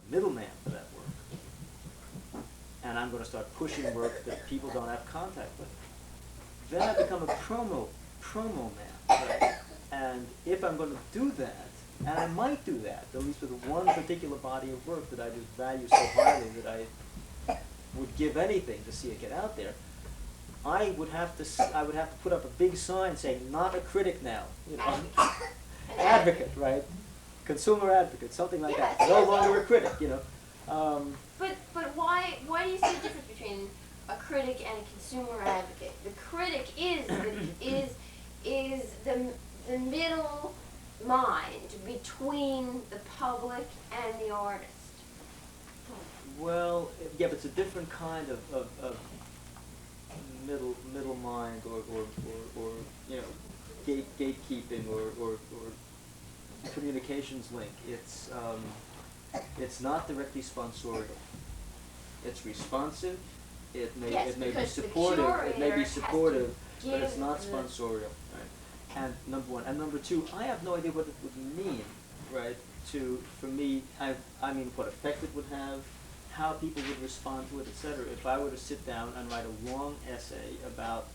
middleman for that work, and I'm going to start pushing work that people don't have contact with. Then I become a promo man, right? And if I'm going to do that, and I might do that, at least with one particular body of work that I just value so highly that I would give anything to see it get out there, I would have to put up a big sign saying, "Not a critic now," you know, advocate, right? Consumer advocate, something like that. No longer a critic, you know. But why do you see the difference between a critic and a consumer advocate? The critic is the middle mind between the public and the artist. Well, yeah, but it's a different kind of middle mind or you know, gatekeeping or communications link. It's not directly sponsorial. It's responsive. It may be supportive. But it's not sponsorial. Right? And number one, and number two, I have no idea what it would mean, right? For me, I mean, what effect it would have, how people would respond to it, etc. If I were to sit down and write a long essay about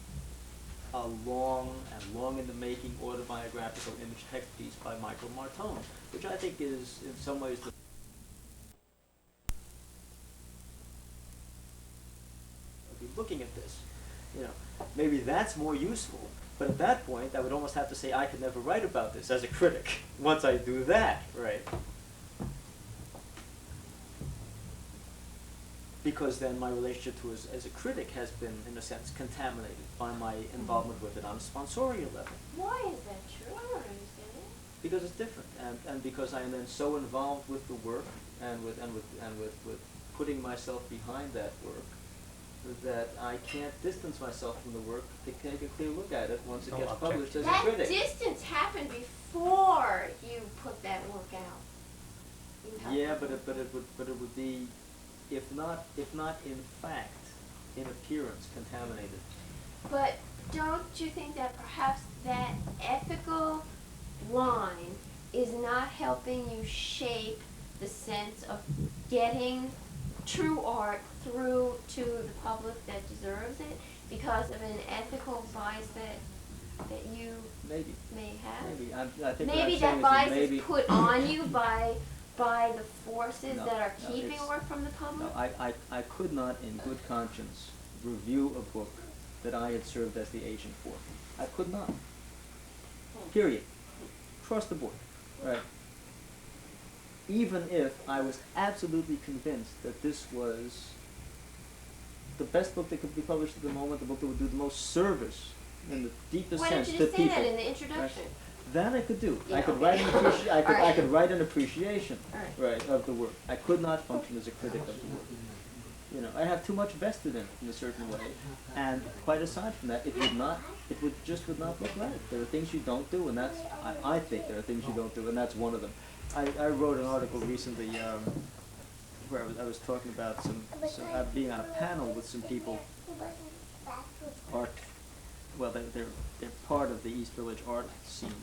a long in the making autobiographical image text piece by Michael Martone, which I think is in some ways the looking at this, you know, maybe that's more useful. But at that point, I would almost have to say I could never write about this as a critic once I do that, right? Because then my relationship to it as a critic has been, in a sense, contaminated by my involvement with it on a sponsorial level. Why is that true? I don't understand it. Because it's different, and because I am then so involved with the work and with putting myself behind that work, that I can't distance myself from the work to take a clear look at it once it gets published as a critic. That distance happened before you put that work out. Yeah, but it would be, if not in fact, in appearance, contaminated. But don't you think that perhaps that ethical line is not helping you shape the sense of getting true art through to the public that deserves it because of an ethical bias that you may have? Maybe. I think maybe that bias is put on you by the forces that are keeping work from the public? No, I could not in good conscience review a book that I had served as the agent for. I could not. Period. Across the board. Right. Even if I was absolutely convinced that this was the best book that could be published at the moment, the book that would do the most service in the deepest sense to people. Why didn't you just say that in the introduction? Right? That I could do. Yeah, I could write an I could write an appreciation, right, of the work. I could not function as a critic of the work. You know, I have too much vested in a certain way, and quite aside from that, it would not look right. There are things you don't do, and that's I think there are things you don't do, and that's one of them. I wrote an article recently where I was talking about some being on a panel with some people, they're part of the East Village art scene,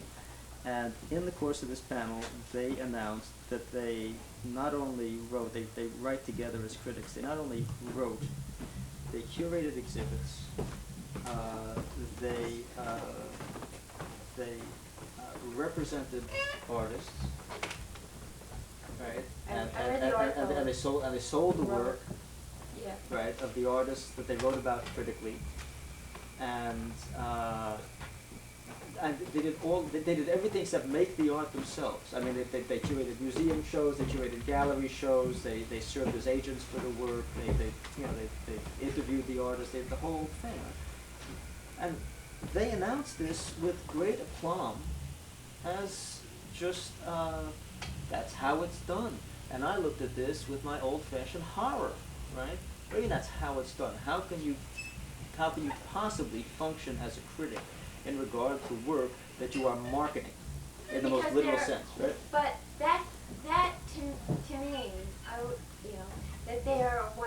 and in the course of this panel, they announced that they not only wrote, they write together as critics. They not only wrote, they curated exhibits. They represented artists. Right, and they sold the work, right, of the artists that they wrote about critically, and they did everything except make the art themselves. I mean, they curated museum shows, they curated gallery shows, they served as agents for the work, they interviewed the artists, the whole thing, and they announced this with great aplomb as just. That's how it's done. And I looked at this with my old-fashioned horror, right? I mean, that's how it's done. How can you possibly function as a critic in regard to work that you are marketing in the most literal sense, right? But that to me, that they are 100%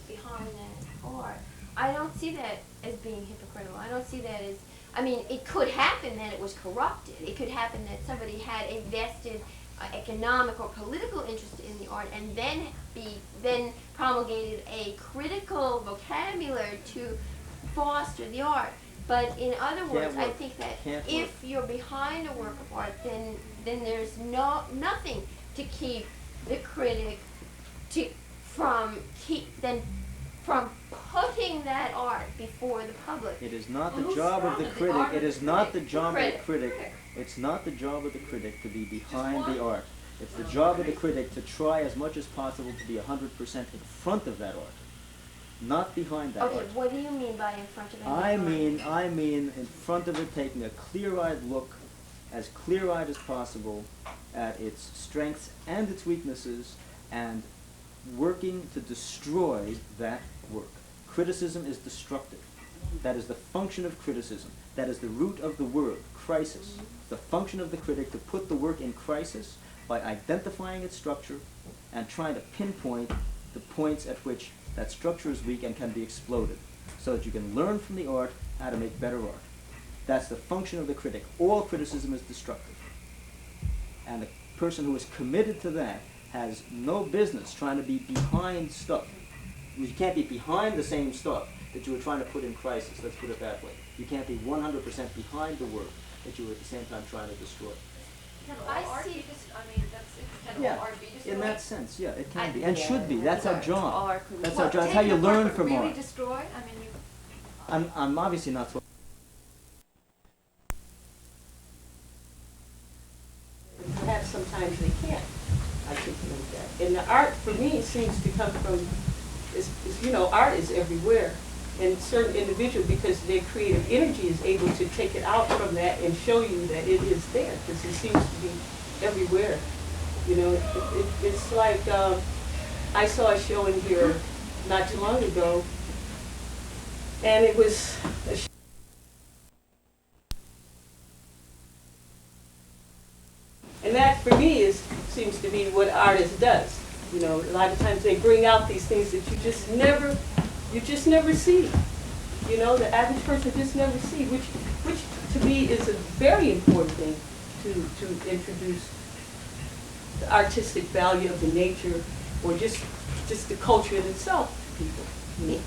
behind that art. I don't see that as being hypocritical. I don't see that as, I mean, it could happen that it was corrupted. It could happen that somebody had a vested economic or political interest in the art, and then promulgated a critical vocabulary to foster the art. But in other words, I think that if you're behind a work of art, then there's nothing to keep the critic from putting that art before the public. It is not the job of the critic. It is not the job of the critic. It's not the job of the critic to be behind the art. It's the job of the critic to try as much as possible to be 100% in front of that art, not behind that art. Okay, what do you mean by in front of it? I mean in front of it, taking a clear-eyed look, as clear-eyed as possible, at its strengths and its weaknesses, and working to destroy that work. Criticism is destructive. That is the function of criticism. That is the root of the word, crisis. The function of the critic to put the work in crisis by identifying its structure and trying to pinpoint the points at which that structure is weak and can be exploded, so that you can learn from the art how to make better art. That's the function of the critic. All criticism is destructive. And the person who is committed to that has no business trying to be behind stuff. You can't be behind the same stuff that you were trying to put in crisis, let's put it that way. You can't be 100% behind the work that you were at the same time trying to destroy. I see. Yeah, in that sense, yeah, it can be, and should be. That's our job. That's our job. That's how you learn from art. Really destroy? I mean, you. I'm obviously not. Perhaps sometimes they can't articulate that. And the art, for me, seems to come from, art is everywhere. And certain individuals, because their creative energy is able to take it out from that and show you that it is there, because it seems to be everywhere. It's like, I saw a show in here not too long ago, and it was a show. And that, for me, seems to be what artist does. A lot of times they bring out these things that you just never see. The average person just never see, which to me is a very important thing to introduce the artistic value of the nature, or just the culture in itself to people.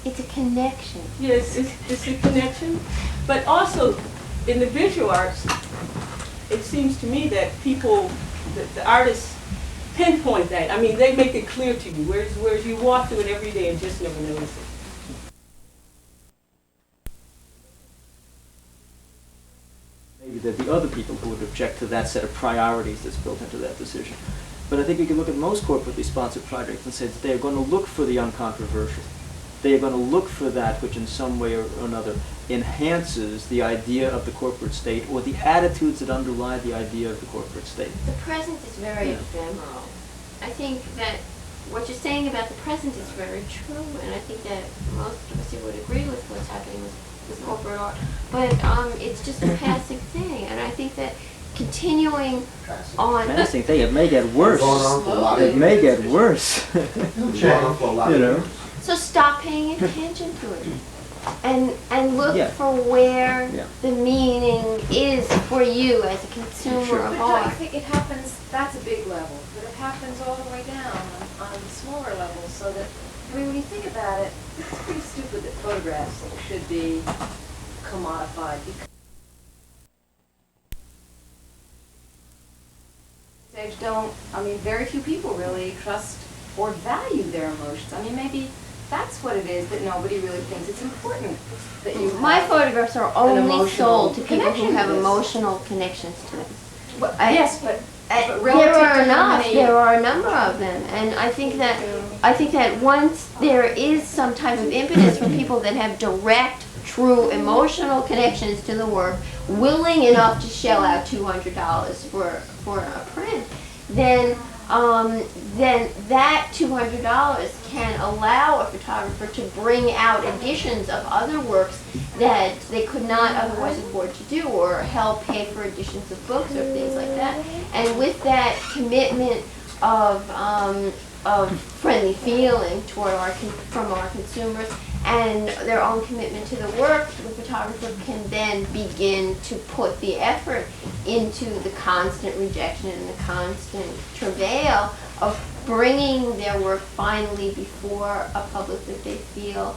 It's a connection. Yes, it's a connection, but also in the visual arts, it seems to me that the artists pinpoint that. I mean, they make it clear to you, whereas you walk through it every day and just never notice it. Maybe there'd be other people who would object to that set of priorities that's built into that decision. But I think we can look at most corporately sponsored projects and say that they are going to look for the uncontroversial. They are going to look for that which in some way or another enhances the idea of the corporate state, or the attitudes that underlie the idea of the corporate state. The present is very ephemeral. I think that what you're saying about the present is very true, and I think that most of us here would agree with what's happening with corporate art. But it's just a passing thing, and I think that continuing on. Passing thing, it may get worse. It may get worse. So stop paying attention to it, and look for where the meaning is for you as a consumer of But don't art. you think it happens, that's a big level, but it happens all the way down on smaller levels, so that, when you think about it, it's pretty stupid that photographs should be commodified. Very few people really trust or value their emotions. Maybe that's what it is, that nobody really thinks it's important that you My have photographs are only emotional sold to people who connection have to this. emotional connections to them. Well, I- yes, but There relative are to how enough. many- There are a number of them, and I think that once there is some type of impetus from people that have direct, true emotional connections to the work, willing enough to shell out $200 for a print, then that $200 can allow a photographer to bring out editions of other works that they could not otherwise afford to do, or help pay for editions of books or things like that. And with that commitment of friendly feeling toward from our consumers, and their own commitment to the work, the photographer can then begin to put the effort into the constant rejection and the constant travail of bringing their work finally before a public that they feel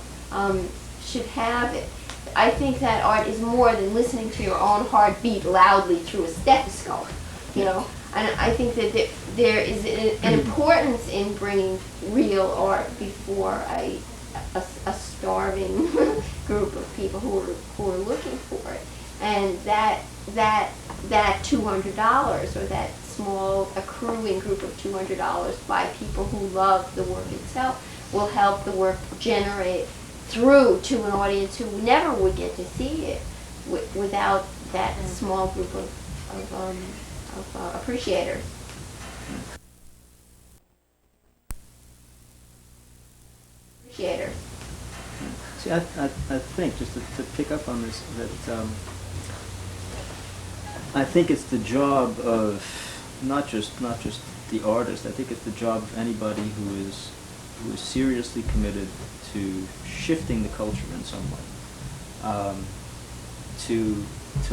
should have it. I think that art is more than listening to your own heart beat loudly through a stethoscope, you know. And I think that there is an importance in bringing real art before a starving group of people who are looking for it. And that $200 or that small accruing group of $200 by people who love the work itself will help the work generate through to an audience who never would get to see it without that small group of appreciators. See, I think, just to pick up on this, that I think it's the job of not just the artist. I think it's the job of anybody who is seriously committed to shifting the culture in some way, to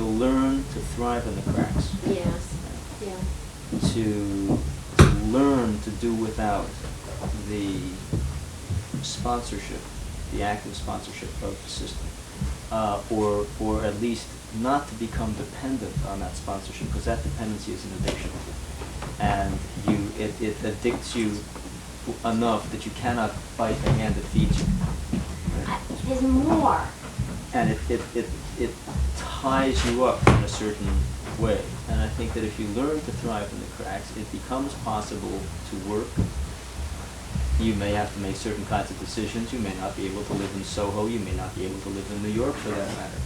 learn to thrive in the cracks. Yes. Yeah. To learn to do without the sponsorship, the active sponsorship of the system, or at least not to become dependent on that sponsorship, because that dependency is an addiction, and it addicts you enough that you cannot fight the hand that feeds you. Right? There's more. And it ties you up in a certain way. And I think that if you learn to thrive in the cracks, it becomes possible to work. You may have to make certain kinds of decisions. You may not be able to live in Soho. You may not be able to live in New York, for that matter.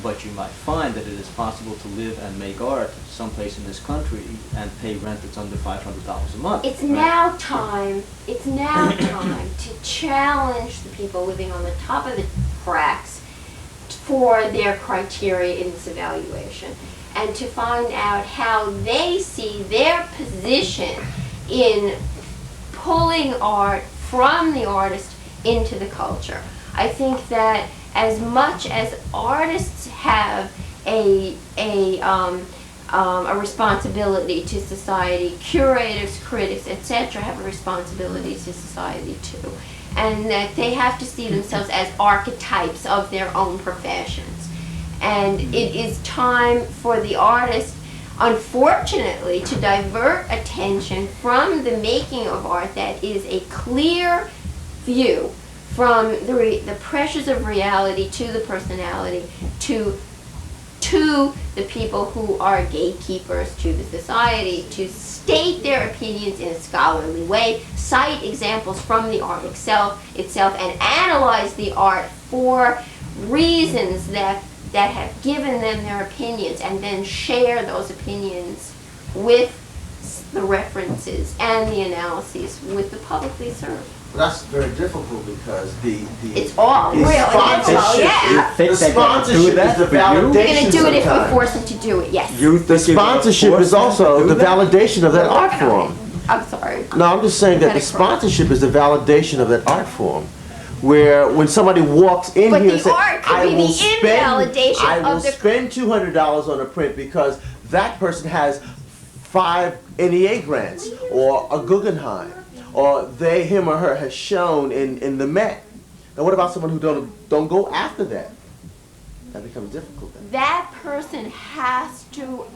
But you might find that it is possible to live and make art someplace in this country and pay rent that's under $500 a month. It's now time. It's now time to challenge the people living on the top of the cracks for their criteria in this evaluation, and to find out how they see their position in pulling art from the artist into the culture. I think that as much as artists have a responsibility to society, curators, critics, etc. have a responsibility to society too, and that they have to see themselves as archetypes of their own professions. And it is time for the artist, unfortunately, to divert attention from the making of art that is a clear view from the pressures of reality to the personality to the people who are gatekeepers to the society, to state their opinions in a scholarly way, cite examples from the art itself, and analyze the art for reasons that have given them their opinions, and then share those opinions with the references and the analyses with the public they serve. That's very difficult because it's all real difficult, yeah. The sponsorship is the validation. We're going to do it if we force them to do it, yes. The sponsorship is also the validation of that art form. I'm sorry. No, I'm just saying that the sponsorship is the validation of that art form. Where when somebody walks in here and says, I will spend $200 on a print because that person has 5 NEA grants or a Guggenheim, or him or her has shown in the Met. Now what about someone who don't go after that? That becomes difficult then. That person has to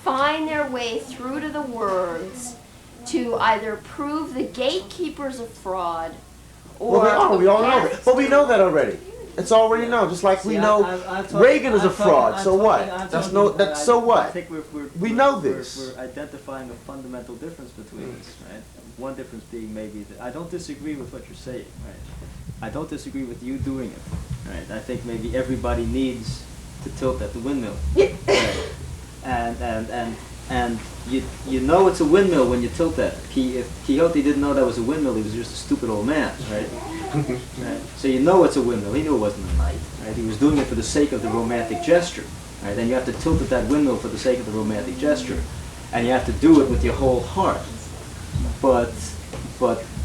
find their way through to the words to either prove the gatekeepers of fraud, or we all know that. But we know that already. It's already known. Just like we know Reagan is a fraud. So what? So what? I think we know this. We're identifying a fundamental difference between us, right? One difference being maybe that I don't disagree with what you're saying, right? I don't disagree with you doing it, right? I think maybe everybody needs to tilt at the windmill, right? And you know it's a windmill when you tilt that. If Quixote didn't know that was a windmill, he was just a stupid old man, right? Right? So you know it's a windmill. He knew it wasn't a knight, right? He was doing it for the sake of the romantic gesture, right? And you have to tilt at that windmill for the sake of the romantic gesture, and you have to do it with your whole heart. But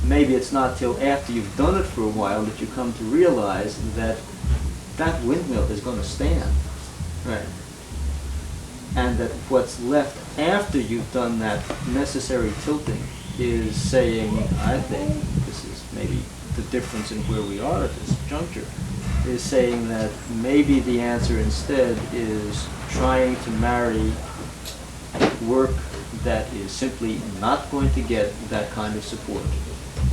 maybe it's not till after you've done it for a while that you come to realize that that windmill is going to stand, right? And that what's left after you've done that necessary tilting is saying, I think, this is maybe the difference in where we are at this juncture, is saying that maybe the answer instead is trying to marry work that is simply not going to get that kind of support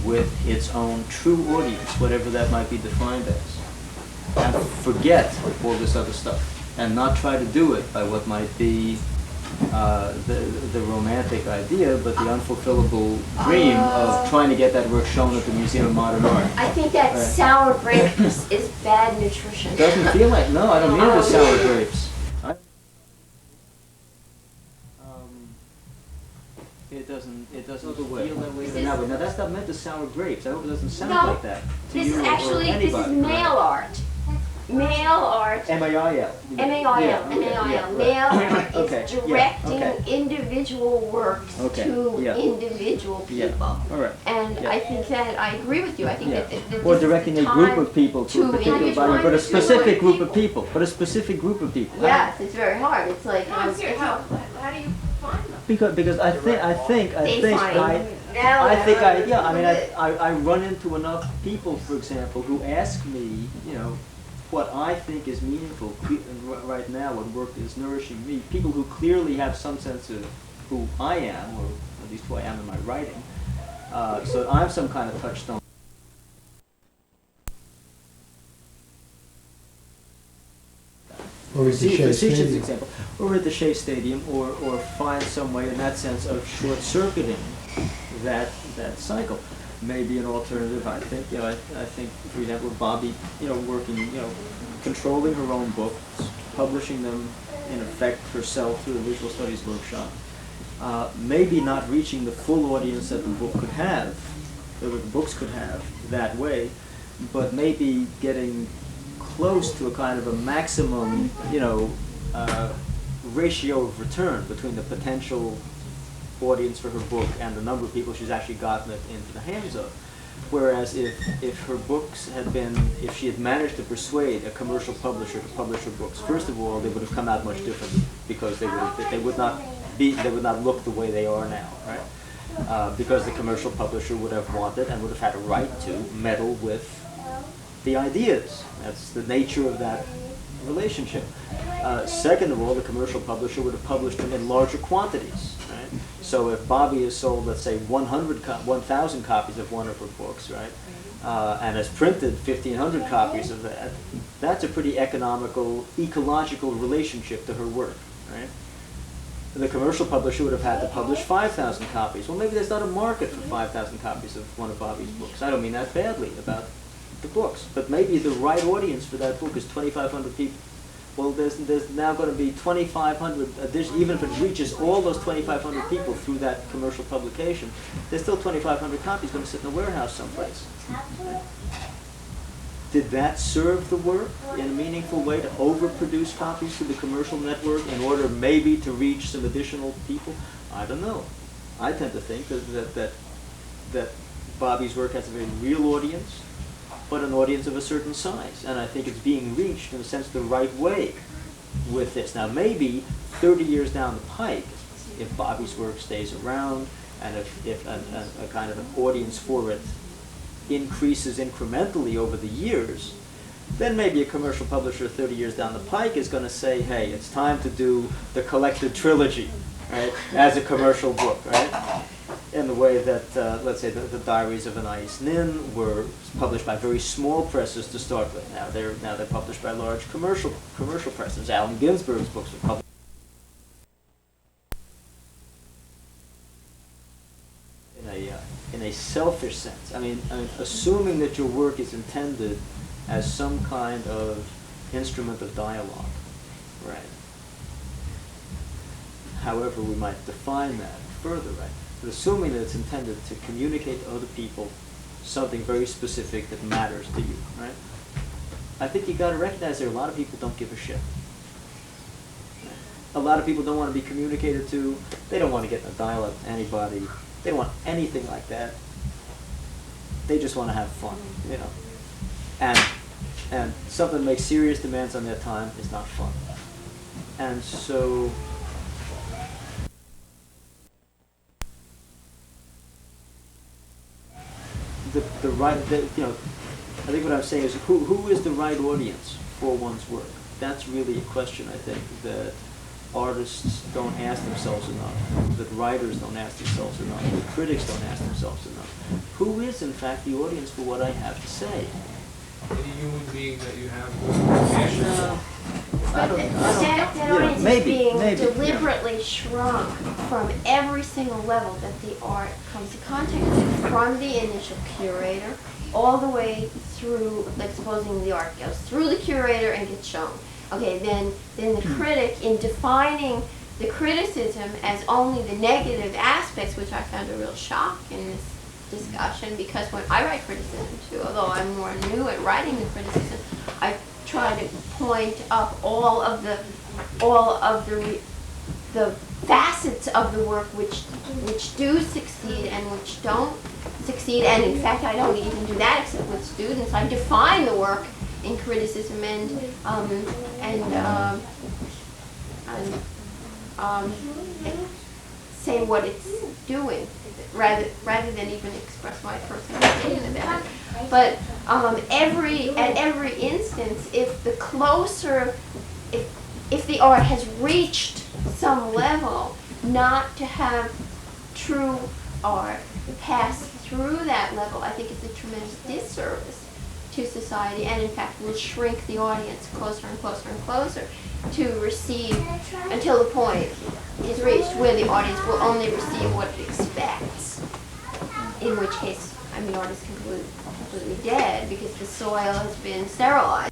with its own true audience, whatever that might be defined as, and forget all this other stuff, and not try to do it by what might be the romantic idea, but the unfulfillable dream of trying to get that work shown at the Museum of Modern Art. I think that sour grapes is bad nutrition. Doesn't feel like, no, I don't mean the sour grapes. It doesn't feel that way now, but now that's not meant to sour grapes. I hope it doesn't sound like that to This you is or actually, this anybody. is mail art. Mail art. M-A-I-L. M-A-I-L, M-A-I-L. Mail art Okay, is yeah, directing okay. individual works Okay, to yeah. individual Yeah, people. all right. And Yeah. I think that, I agree with you, I think Yeah. that Or this is directing the a group time of people to a particular individual body, but a individual specific group of people. people, but a specific group of people. Yes, it's very hard, it's like, No, I'm serious, how do you find them? Because I think I run into enough people, for example, who ask me, you know, what I think is meaningful right now, what work is nourishing me. People who clearly have some sense of who I am, or at least who I am in my writing. So I'm some kind of touchstone. Or is the Shea Facetious Stadium. example, or at the Shea Stadium, or find some way in that sense of short-circuiting that cycle. Maybe an alternative. I think, you know, I think, for example, Bobby, you know, working, you know, controlling her own books, publishing them in effect herself through a visual studies workshop. Maybe not reaching the full audience that the book could have, that the books could have that way, but maybe getting close to a kind of a maximum, you know, ratio of return between the potential audience for her book and the number of people she's actually gotten it into the hands of. Whereas if her books had been, if she had managed to persuade a commercial publisher to publish her books, first of all, they would have come out much differently, because they would not look the way they are now, right? Because the commercial publisher would have wanted and would have had a right to meddle with the ideas. That's the nature of that relationship. Second of all, the commercial publisher would have published them in larger quantities, right? So if Bobby has sold, let's say, 1,000 copies of one of her books, right, and has printed 1,500 copies of that, that's a pretty economical, ecological relationship to her work, right? The commercial publisher would have had to publish 5,000 copies. Well, maybe there's not a market for 5,000 copies of one of Bobby's books. I don't mean that badly about the books, but maybe the right audience for that book is 2,500 people. Well, there's now going to be 2,500 additional, even if it reaches all those 2,500 people through that commercial publication, there's still 2,500 copies going to sit in a warehouse someplace. Did that serve the work in a meaningful way to overproduce copies to the commercial network in order maybe to reach some additional people? I don't know. I tend to think that Bobby's work has a very real audience, but an audience of a certain size. And I think it's being reached, in a sense, the right way with this. Now, maybe 30 years down the pike, if Bobby's work stays around, and if a kind of an audience for it increases incrementally over the years, then maybe a commercial publisher 30 years down the pike is going to say, hey, it's time to do the collected trilogy, right, as a commercial book, right? In the way that, let's say, the Diaries of an Ice Nin were published by very small presses to start with. Now they're published by large commercial presses. Allen Ginsberg's books were published in a selfish sense. I mean, assuming that your work is intended as some kind of instrument of dialogue, right? However we might define that further, right? But assuming that it's intended to communicate to other people something very specific that matters to you, right? I think you got to recognize there are a lot of people who don't give a shit. A lot of people don't want to be communicated to. They don't want to get in a dialogue with anybody. They don't want anything like that. they just want to have fun, you know. And something that makes serious demands on their time is not fun. And so the right, you know, I think what I'm saying is who is the right audience for one's work? That's really a question, I think, that artists don't ask themselves enough, that writers don't ask themselves enough, that critics don't ask themselves enough. Who is, in fact, the audience for what I have to say? Any human being that you have passion for. That audience is being deliberately shrunk from every single level that the art comes in contact with, from the initial curator all the way through, like supposing the art goes through the curator and gets shown. Okay, then the critic, in defining the criticism as only the negative aspects, which I found a real shock in this discussion, because when I write criticism too, although I'm more new at writing the criticism, I try to point up all of the facets of the work which do succeed and which don't succeed, and in fact I don't even do that except with students. I define the work in criticism and say what it's doing, rather than even express my personal opinion about it. But at every instance, if the art has reached some level, not to have true art pass through that level, I think it's a tremendous disservice to society, and in fact will shrink the audience closer and closer and closer to receive, until the point is reached where the audience will only receive what it expects, in which case, I mean, the art is completely dead because the soil has been sterilized.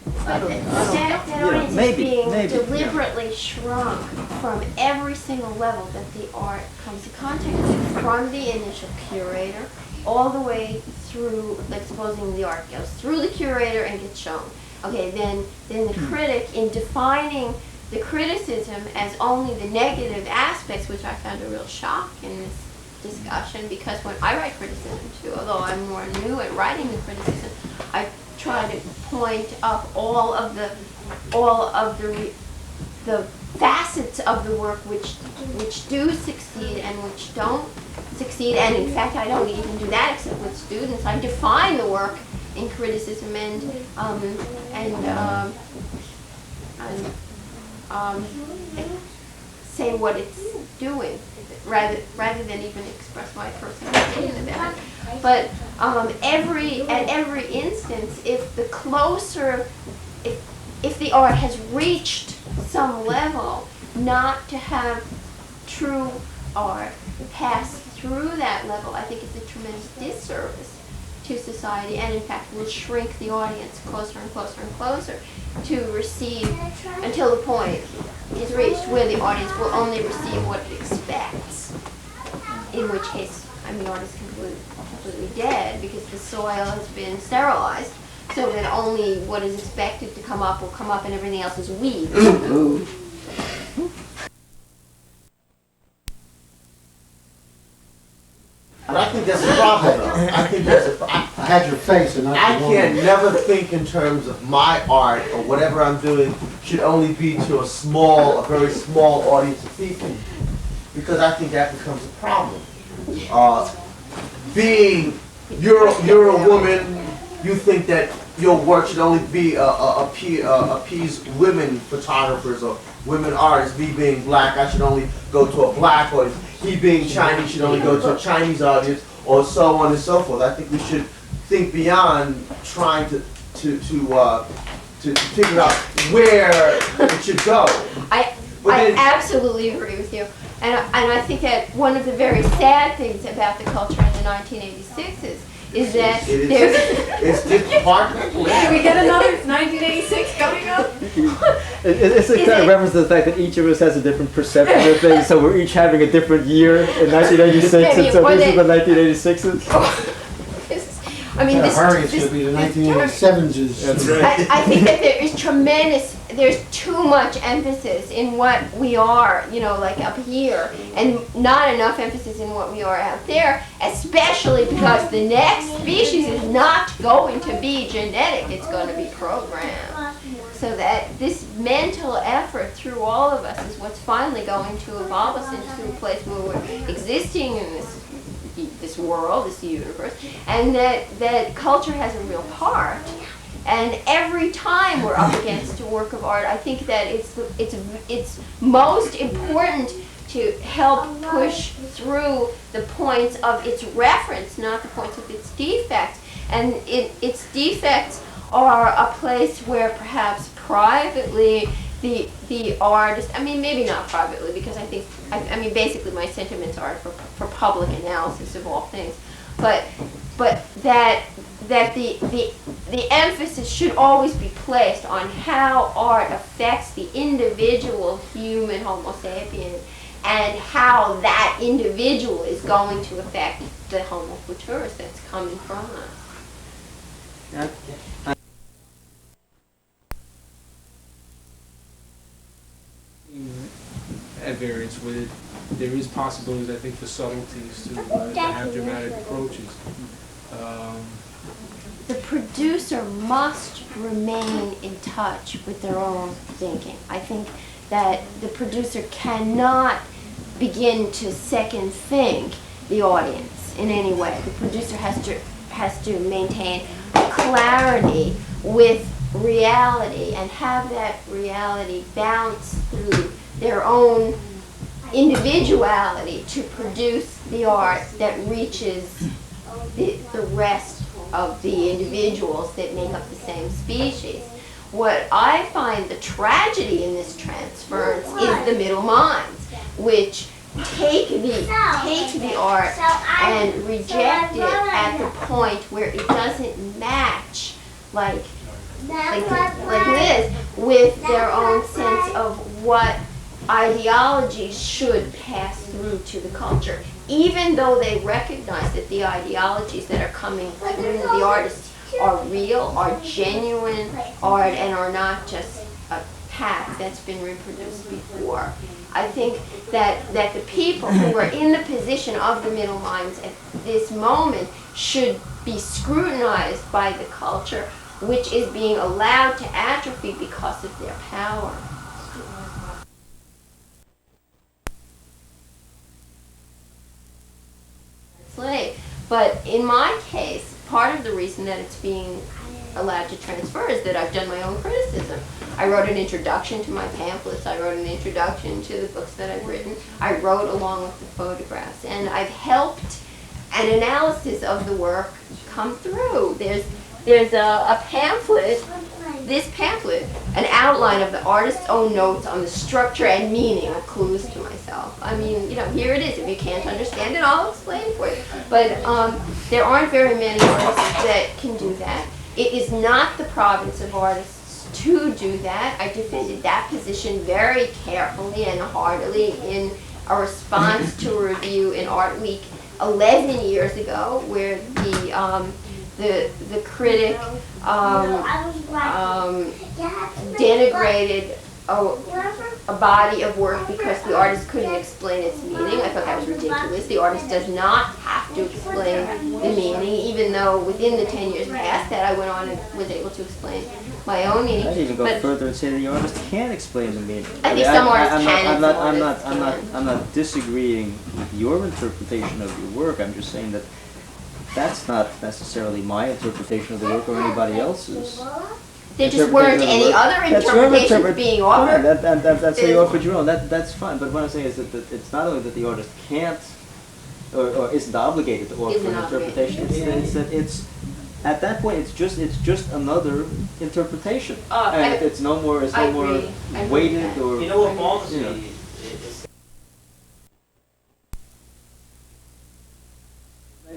But that audience is being deliberately shrunk from every single level that the art comes in contact with, from the initial curator all the way through, like supposing the art goes through the curator and gets shown. Okay, then the critic, in defining the criticism as only the negative aspects, which I found a real shock in this discussion, because when I write criticism too, although I'm more new at writing the criticism, I try to point up all of the facets of the work which do succeed and which don't succeed, and in fact I don't even do that except with students. I define the work in criticism and say what it's doing, rather than even express my personal opinion about it. But at every instance, if the art has reached some level, not to have true art pass through that level, I think it's a tremendous disservice to society, and in fact will shrink the audience closer and closer and closer to receive, until the point is reached where the audience will only receive what it expects, in which case, I mean, the art is completely dead because the soil has been sterilized, so that only what is expected to come up will come up and everything else is weeds. But I think that's a problem, though. I think that's a. I had your face and not I the woman. can't never think in terms of my art or whatever I'm doing should only be to a very small audience of people, because I think that becomes a problem. You're a woman, you think that your work should only be appease women photographers or women artists. Me being black, I should only go to a black audience. He being Chinese should only go to a Chinese audience, or so on and so forth. I think we should think beyond trying to figure out where it should go. I absolutely agree with you. And I think that one of the very sad things about the culture in the 1986s is that there's... It's departmental. Can we get another 1986 coming up? It's a kind of reference to the fact that each of us has a different perception of things, so we're each having a different year in 1986, and so these are the 1986s. I mean, hurry, it's going to be the 1987s. That's right. I think that there is tremendous there's too much emphasis in what we are, you know, like up here, and not enough emphasis in what we are out there, especially because the next species is not going to be genetic, it's going to be programmed. So that this mental effort through all of us is what's finally going to evolve us into a place where we're existing in this world, this universe, and that culture has a real part. And every time we're up against a work of art, I think that it's most important to help push through the points of its reference, not the points of its defects. And its defects are a place where perhaps privately the artist, I mean maybe not privately, because I mean basically my sentiments are for public analysis of all things, but that the emphasis should always be placed on how art affects the individual human Homo sapien, and how that individual is going to affect the Homo futurus that's coming from us. Yeah. At variance with it, there is possibilities, I think, for subtleties to have dramatic approaches. The producer must remain in touch with their own thinking. I think that the producer cannot begin to second think the audience in any way. The producer has to maintain clarity with reality and have that reality bounce through their own individuality to produce the art that reaches the rest of the individuals that make up the same species. What I find the tragedy in this transference is the middle minds, which take the art and reject it at the point where it doesn't match like this with their own sense of what ideologies should pass through to the culture, even though they recognize that the ideologies that are coming through the artists are real, are genuine art, and are not just a path that's been reproduced before. I think that the people who are in the position of the middle minds at this moment should be scrutinized by the culture, which is being allowed to atrophy because of their power. But in my case, part of the reason that it's being allowed to transfer is that I've done my own criticism. I wrote an introduction to my pamphlets, I wrote an introduction to the books that I've written, I wrote along with the photographs, and I've helped an analysis of the work come through. There's a pamphlet, this pamphlet, an outline of the artist's own notes on the structure and meaning of Clues to Myself. I mean, you know, here it is. If you can't understand it, I'll explain it for you. But there aren't very many artists that can do that. It is not the province of artists to do that. I defended that position very carefully and heartily in a response to a review in Art Week 11 years ago, where the critic denigrated a body of work because the artist couldn't explain its meaning. I thought that was ridiculous. The artist does not have to explain the meaning, even though within the 10 years past that I went on and was able to explain my own meaning. I'd even go further and say that the artist can explain the meaning. I think some artists can. I'm not disagreeing with your interpretation of your work. I'm just saying that that's not necessarily my interpretation of the work or anybody else's. There just weren't any other interpretations being offered. That's how you offered your own. That's fine. But what I'm saying is that it's not only that the artist can't or isn't obligated to offer an interpretation. It's that it's at that point it's just another interpretation, and it's no more weighted or. You know what bothers me?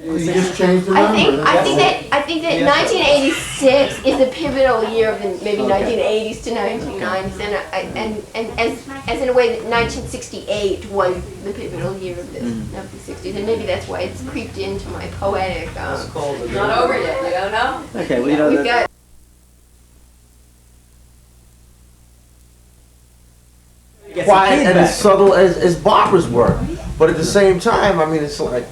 You just changed the number. I think that 1986 is a pivotal year of the maybe 1980s to 1990s, and as in a way that 1968 was the pivotal year of the 60s, and maybe that's why it's creeped into my poetic. It's not over yet. I don't know. Okay, well, you know We've got quiet and feedback. as subtle as Barbara's work. But at the same time, I mean, it's like,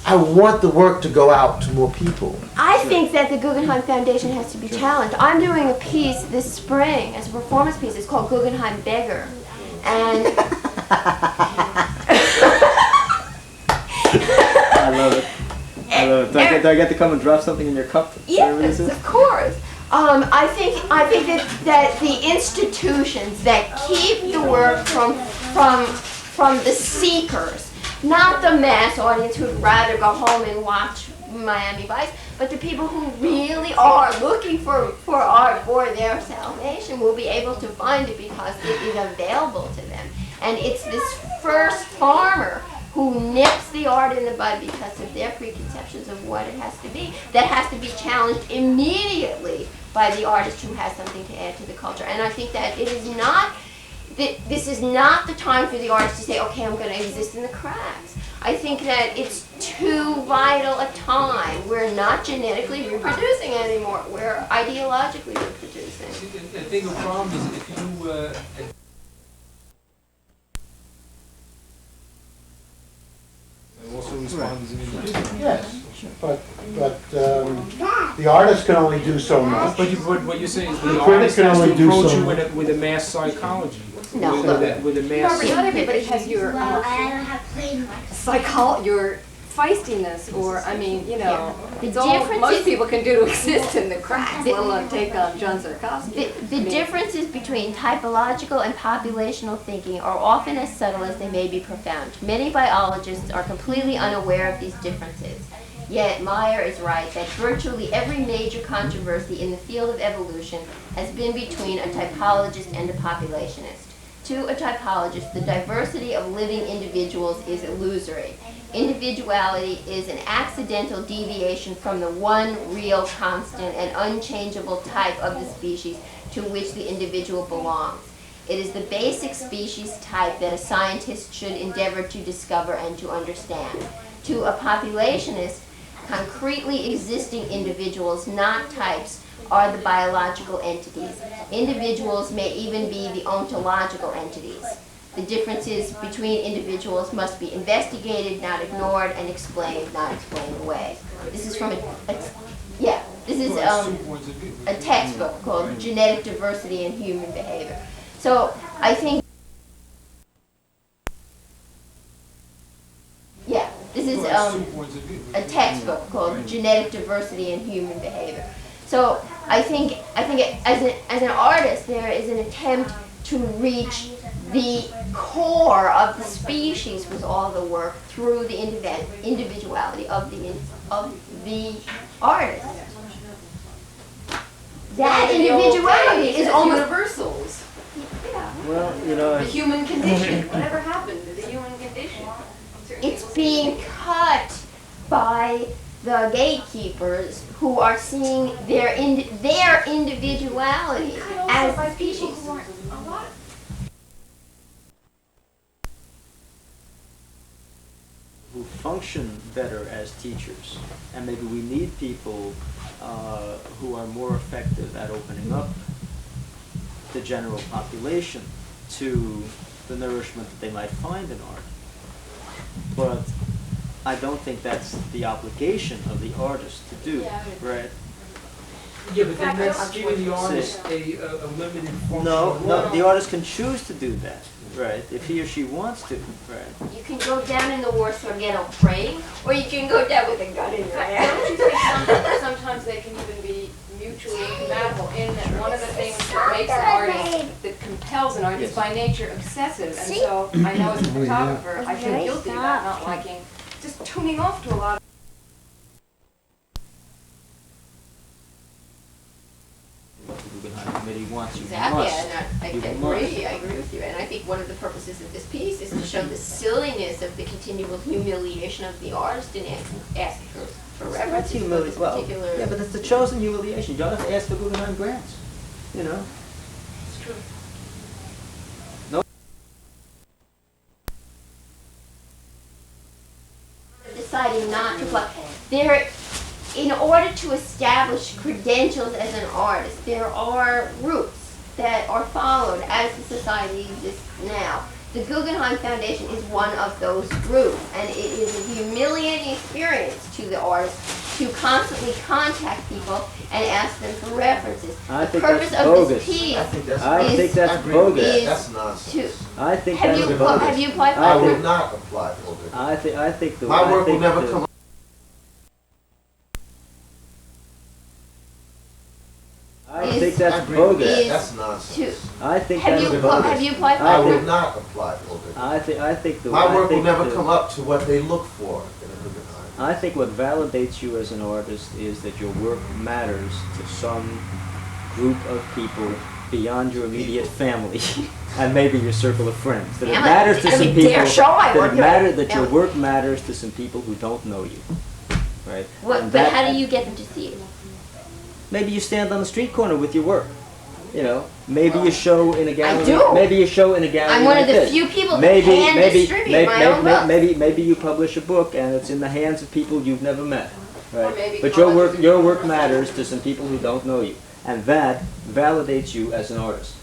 I want the work to go out to more people. I think that the Guggenheim Foundation has to be challenged. I'm doing a piece this spring as a performance piece. It's called Guggenheim Beggar. And I love it. I love it. Do I get to come and drop something in your cup? yes, of course. I think that the institutions that keep the work from the seekers, not the mass audience who'd rather go home and watch Miami Vice, but the people who really are looking for art for their salvation will be able to find it because it is available to them. And it's this first farmer who nips the art in the bud because of their preconceptions of what it has to be, that has to be challenged immediately by the artist who has something to add to the culture. And I think that it is not, this is not the time for the artist to say, okay, I'm going to exist in the cracks. I think that it's too vital a time. We're not genetically reproducing anymore. We're ideologically reproducing. I think the problem is if you also respond as an individual. Yes, but the artist can only do so much. But what you're saying is The the critic artist can has to only do approach so you much. with a mass psychology. No, with a mass. Not everybody has your your feistiness, or I mean, you know, The it's all difference most is- people can do to exist in the cracks, let alone take on John Sarkowski. The differences between typological and populational thinking are often as subtle as they may be profound. Many biologists are completely unaware of these differences. Yet Meyer is right that virtually every major controversy in the field of evolution has been between a typologist and a populationist. To a typologist, the diversity of living individuals is illusory. Individuality is an accidental deviation from the one real, constant, and unchangeable type of the species to which the individual belongs. It is the basic species type that a scientist should endeavor to discover and to understand. To a populationist, concretely existing individuals, not types, are the biological entities. Individuals may even be the ontological entities. The differences between individuals must be investigated, not ignored, and explained, not explained away. This is from a textbook called Genetic Diversity in Human Behavior. So I think, this is a textbook called Genetic Diversity in Human Behavior. So I think as an artist, there is an attempt to reach the core of the species with all the work through the individuality of the artist. That individuality is almost universals. yeah. Well, you know, The human condition, whatever happened to the human condition? It's being cut by the gatekeepers who are seeing their individuality as a species. who function better as teachers, and maybe we need people who are more effective at opening up the general population to the nourishment that they might find in art. But I don't think that's the obligation of the artist to do, right? Yeah, but then that's giving the artist a limited function. No, the artist can choose to do that, right? If he or she wants to, right? You can go down in the Warsaw Ghetto praying, or you can go down with a gun in your hand. Don't you think sometimes they can even be mutually incompatible in that one of the things that makes an artist, that compels an artist, is by nature obsessive, and so I know as a photographer, I feel guilty about not liking, just tuning off to a lot of What the Guggenheim Committee wants, you Exactly, must. and I You agree with you. And I think one of the purposes of this piece is to show the silliness of the continual humiliation of the artist and ask for references That's for humiliation. this Well, particular. yeah, but it's the chosen humiliation. You don't have to ask for Guggenheim grants, you know? It's true. Deciding not to apply. In order to establish credentials as an artist, there are routes. that are followed as the society exists now. The Guggenheim Foundation is one of those groups, and it is a humiliating experience to the artist to constantly contact people and ask them for references. I The think purpose that's of bogus. this piece I think that's, I think that's bogus. is that's nonsense. to, I think have that's you, bogus. have you applied for I it? would not apply for it. I think the My I work will think never the- come. I think that's bogus. is That's nonsense. I think Have that's you, bogus. have you applied for I it? would not apply for it. I think the My I work will think never the- come up to what they look for in a Guggenheim. I think what validates you as an artist is that your work matters to some group of people beyond your immediate family and maybe your circle of friends. That it Family. matters to I some mean, people. dare show my That work, it you're matters right. that your Family. work matters to some people who don't know you, right? What, And but that- how do you get them to see it? Maybe you stand on the street corner with your work. You know, maybe you show in a gallery. do. Maybe you show in a gallery. I'm one like of the this. few people that Maybe, can maybe, distribute maybe, my own books. maybe you publish a book and it's in the hands of people you've never met, right? maybe But colleges your and work matters to some people who don't know you, and that validates you as an artist.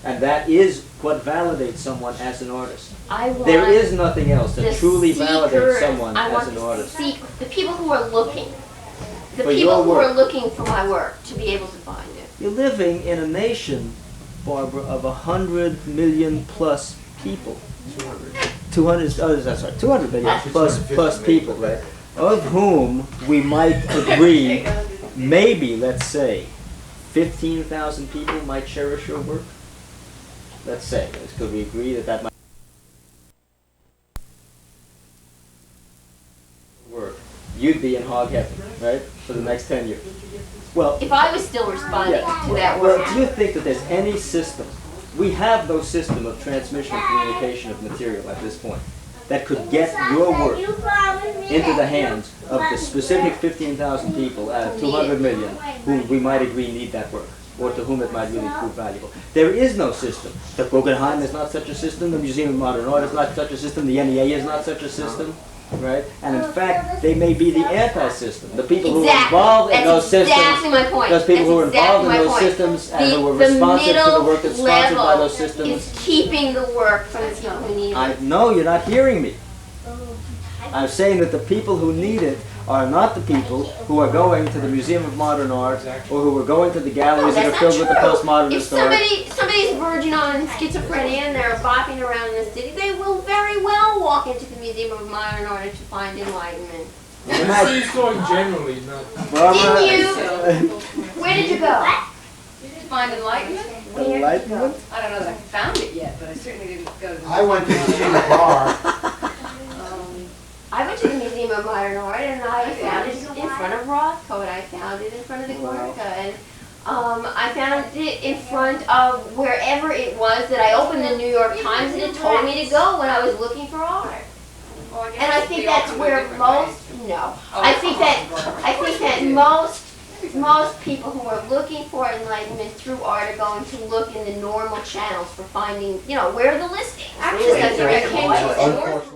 And that is what validates someone as an artist. I want There is nothing else the that truly validates seekers, someone I as want an the artist. the people who are looking, the For people your who are work. looking for my work to be able to find it. You're living in a nation, Barbara, of 100 million plus people. 200, oh, that's right, 200 million Actually, plus 250 people, right? Of whom we might agree, maybe, let's say, 15,000 people might cherish your work. Let's say, could we agree that that might work? You'd be in hog heaven, right, for the next 10 years. Well, If I was still responding to that well, work, do you think that there's any system, we have no system of transmission and communication of material at this point, that could get your work into the hands of the specific 15,000 people out of 200 million who we might agree need that work, or to whom it might really prove valuable? There is no system. The Guggenheim is not such a system, the Museum of Modern Art is not such a system, the NEA is not such a system, right? And in fact, they may be the anti-system. The people who are exactly, involved in that's those systems, exactly my point. those people That's who are involved in exactly my those point. systems and who are The responsive to the middle work that's sponsored by level those systems. is keeping the work from the people who need I it. know you're not hearing me. I'm saying that the people who need it are not the people who are going to the Museum of Modern Art or who are going to the No, galleries that are that's not filled with the true. postmodernist If art. somebody's verging on schizophrenia and they're bopping around in the city, they will very well walk into the Museum of Modern Art to find enlightenment. It seems going generally, not. Barbara, Didn't you? Where did you go? To find enlightenment? Where did you Enlightenment? go? I don't know that I found it yet, but I certainly didn't go to the. I went to Sena Clara. I went to the Museum of Modern Art and I found it in front of Rothko and I found it in front of the Gorka and I found it in front of wherever it was that I opened the New York Times and it told me to go when I was looking for art. And I think that's where I think that most people who are looking for enlightenment through art are going to look in the normal channels for finding, where are the listings? Just like the Rick King. Unfortunately,